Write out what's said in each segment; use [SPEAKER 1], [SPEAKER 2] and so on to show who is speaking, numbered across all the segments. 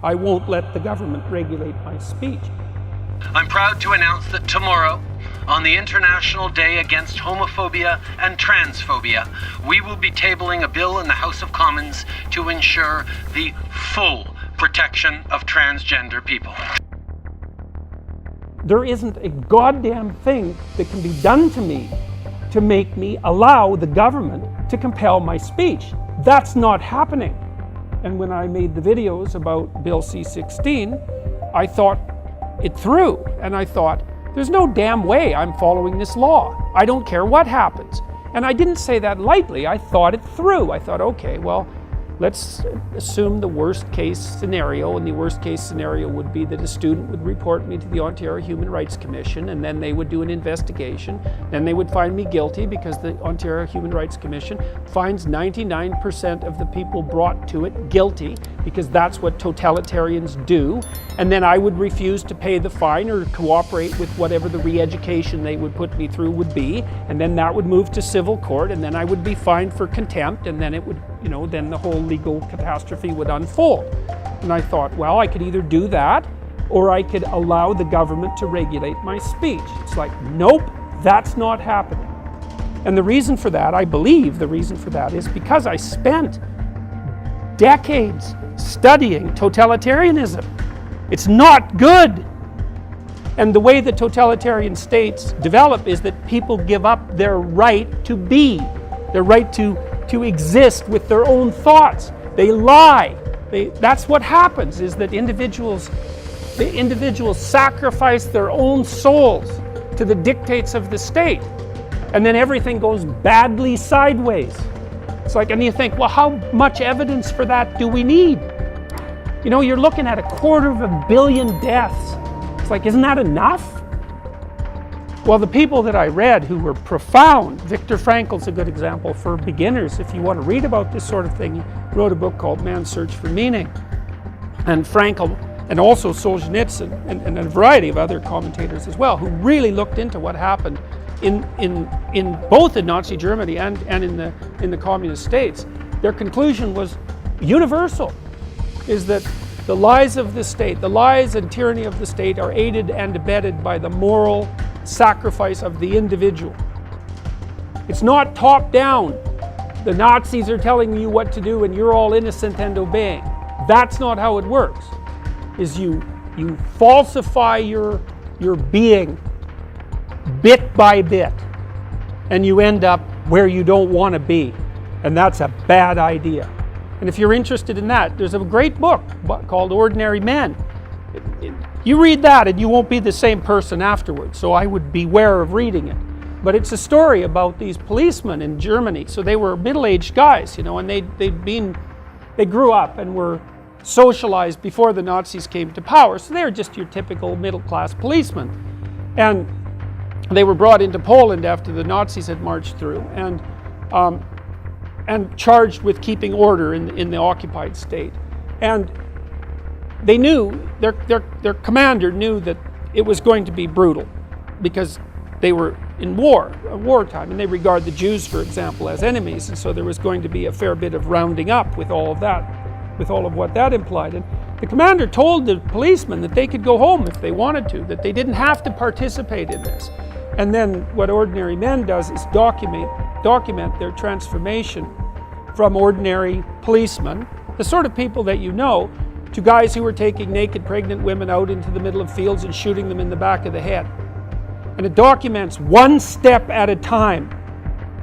[SPEAKER 1] I won't let the government regulate my speech.
[SPEAKER 2] I'm proud to announce that tomorrow, on the International Day Against Homophobia and Transphobia, we will be tabling a bill in the House of Commons to ensure the full protection of transgender people.
[SPEAKER 1] There isn't a goddamn thing that can be done to me to make me allow the government to compel my speech. That's not happening. And when I made the videos about Bill C-16, I thought it through, and I thought, there's no damn way I'm following this law. I don't care what happens. And I didn't say that lightly. I thought it through. I thought, okay, well, let's assume the worst case scenario, and the worst case scenario would be that a student would report me to the Ontario Human Rights Commission, and then they would do an investigation. Then they would find me guilty because the Ontario Human Rights Commission finds 99% of the people brought to it guilty, because that's what totalitarians do. And then I would refuse to pay the fine or cooperate with whatever the re-education they would put me through would be. And then that would move to civil court, and then I would be fined for contempt, and then it would, then the whole legal catastrophe would unfold. And I thought, well, I could either do that, or I could allow the government to regulate my speech. It's like, nope, that's not happening. And the reason for that, I believe the reason for that, is because I spent decades studying totalitarianism. It's not good. And the way that totalitarian states develop is that people give up their right to be, their right to exist with their own thoughts. They lie. That's what happens, is that individuals sacrifice their own souls to the dictates of the state. And then everything goes badly sideways. It's like, and you think, well, how much evidence for that do we need? You're looking at 250 million deaths. It's like, isn't that enough? Well, the people that I read who were profound, Viktor Frankl's a good example for beginners. If you want to read about this sort of thing, he wrote a book called Man's Search for Meaning. And Frankl, and also Solzhenitsyn, and a variety of other commentators as well, who really looked into what happened in both in Nazi Germany and in the communist states. Their conclusion was universal, is that the lies of the state, the lies and tyranny of the state, are aided and abetted by the moral sacrifice of the individual. It's not top down. The Nazis are telling you what to do and you're all innocent and obeying. That's not how it works. Is you falsify your being bit by bit, and you end up where you don't want to be. And that's a bad idea. And if you're interested in that, there's a great book called Ordinary Men. You read that and you won't be the same person afterwards, so I would beware of reading it. But it's a story about these policemen in Germany. So they were middle-aged guys, and they grew up and were socialized before the Nazis came to power. So they were just your typical middle-class policemen. And they were brought into Poland after the Nazis had marched through, and charged with keeping order in the occupied state. And they knew, their commander knew that it was going to be brutal, because they were in wartime, and they regard the Jews, for example, as enemies, and so there was going to be a fair bit of rounding up with all of that, with all of what that implied. And the commander told the policemen that they could go home if they wanted to, that they didn't have to participate in this. And then what Ordinary Men does is document their transformation from ordinary policemen, the sort of people that you know, to guys who were taking naked pregnant women out into the middle of fields and shooting them in the back of the head. And it documents one step at a time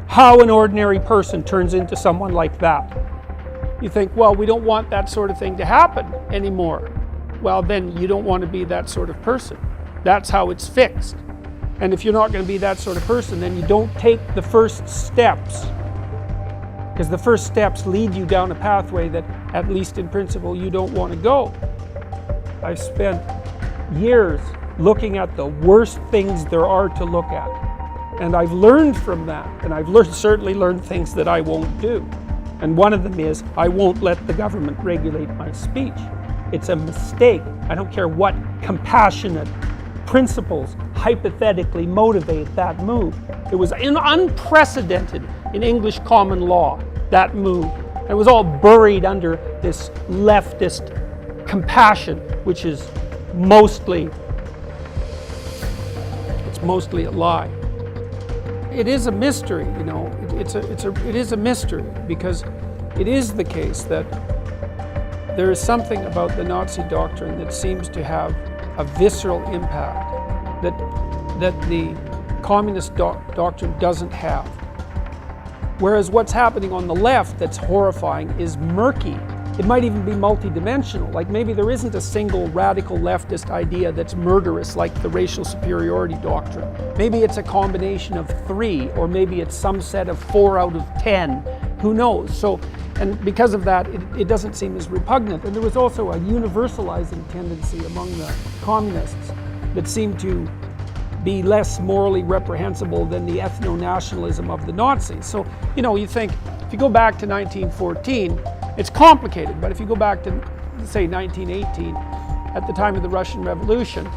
[SPEAKER 1] how an ordinary person turns into someone like that. You think, well, we don't want that sort of thing to happen anymore. Well, then you don't want to be that sort of person. That's how it's fixed. And if you're not going to be that sort of person, then you don't take the first steps. Because the first steps lead you down a pathway that, at least in principle, you don't want to go. I've spent years looking at the worst things there are to look at. And I've learned from that. And I've certainly learned things that I won't do. And one of them is, I won't let the government regulate my speech. It's a mistake. I don't care what compassionate principles hypothetically motivate that move. It was unprecedented in English common law, that move. It was all buried under this leftist compassion, which is mostly a lie. It is a mystery, you know. It is a mystery, because it is the case that there is something about the Nazi doctrine that seems to have a visceral impact that the communist doctrine doesn't have. Whereas what's happening on the left that's horrifying is murky. It might even be multidimensional. Like maybe there isn't a single radical leftist idea that's murderous like the racial superiority doctrine. Maybe it's a combination of 3, or maybe it's some set of 4 out of 10. Who knows? So, and because of that, it doesn't seem as repugnant. And there was also a universalizing tendency among the communists that seemed to be less morally reprehensible than the ethno-nationalism of the Nazis. So, you know, you think, if you go back to 1914, it's complicated, but if you go back to, say, 1918, at the time of the Russian Revolution,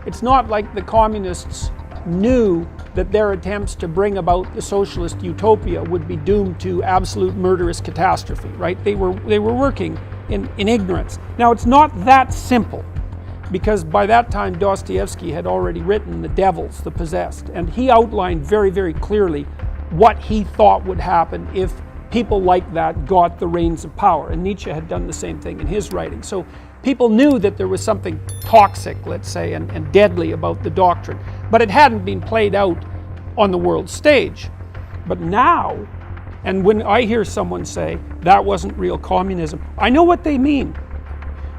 [SPEAKER 1] it's not like the communists knew that their attempts to bring about the socialist utopia would be doomed to absolute murderous catastrophe, right? They were working in ignorance. Now, it's not that simple, because by that time Dostoevsky had already written The Devils, the Possessed, and he outlined very, very clearly what he thought would happen if people like that got the reins of power. And Nietzsche had done the same thing in his writing. So people knew that there was something toxic, let's say, and deadly about the doctrine, but it hadn't been played out on the world stage. But now, and when I hear someone say that wasn't real communism, I know what they mean.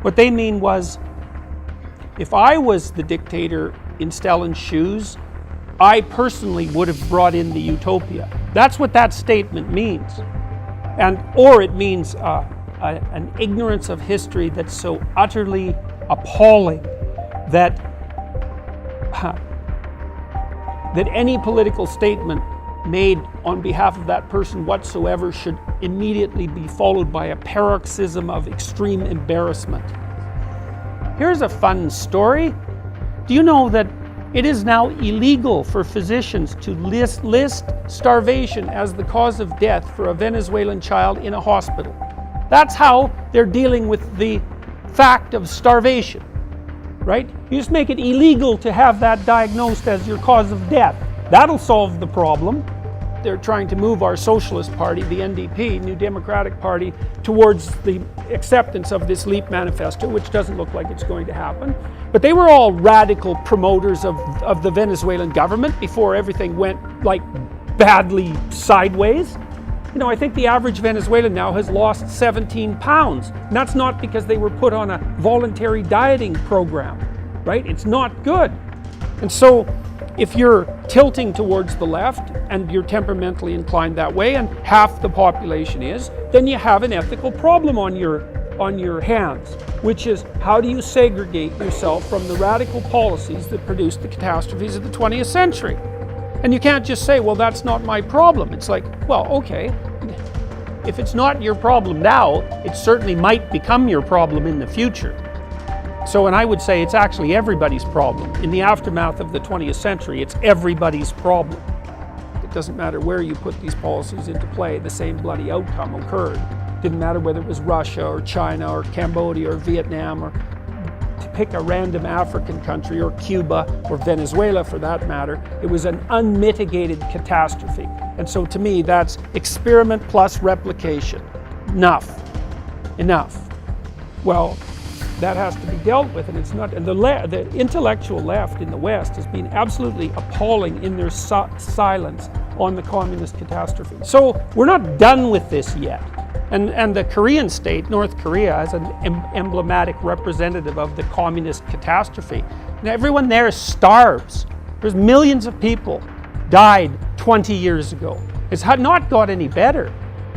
[SPEAKER 1] What they mean was, if I was the dictator in Stalin's shoes, I personally would have brought in the utopia. That's what that statement means. Or it means an ignorance of history that's so utterly appalling that any political statement made on behalf of that person whatsoever should immediately be followed by a paroxysm of extreme embarrassment. Here's a fun story. Do you know that it is now illegal for physicians to list starvation as the cause of death for a Venezuelan child in a hospital? That's how they're dealing with the fact of starvation, right? You just make it illegal to have that diagnosed as your cause of death. That'll solve the problem. They're trying to move our socialist party, the NDP, New Democratic Party, towards the acceptance of this LEAP manifesto, which doesn't look like it's going to happen. But they were all radical promoters of the Venezuelan government before everything went like badly sideways. You know, I think the average Venezuelan now has lost 17 pounds. And that's not because they were put on a voluntary dieting program, right? It's not good. And so if you're tilting towards the left and you're temperamentally inclined that way, and half the population is, then you have an ethical problem on your hands, which is, how do you segregate yourself from the radical policies that produced the catastrophes of the 20th century? And you can't just say, well, that's not my problem. It's like, well, okay, if it's not your problem now, it certainly might become your problem in the future. So, and I would say it's actually everybody's problem. In the aftermath of the 20th century, it's everybody's problem. It doesn't matter where you put these policies into play, the same bloody outcome occurred. It didn't matter whether it was Russia or China or Cambodia or Vietnam, or to pick a random African country, or Cuba or Venezuela for that matter. It was an unmitigated catastrophe. And so to me, that's experiment plus replication. Enough. Well, that has to be dealt with, and it's not. And the intellectual left in the West has been absolutely appalling in their silence on the communist catastrophe. So we're not done with this yet. And the Korean state, North Korea, as an emblematic representative of the communist catastrophe. And everyone there starves. There's millions of people died 20 years ago. It's not got any better.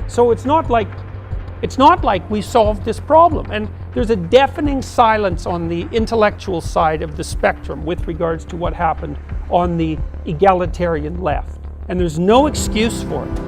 [SPEAKER 1] So it's not like we solved this problem. And there's a deafening silence on the intellectual side of the spectrum with regards to what happened on the egalitarian left. And there's no excuse for it.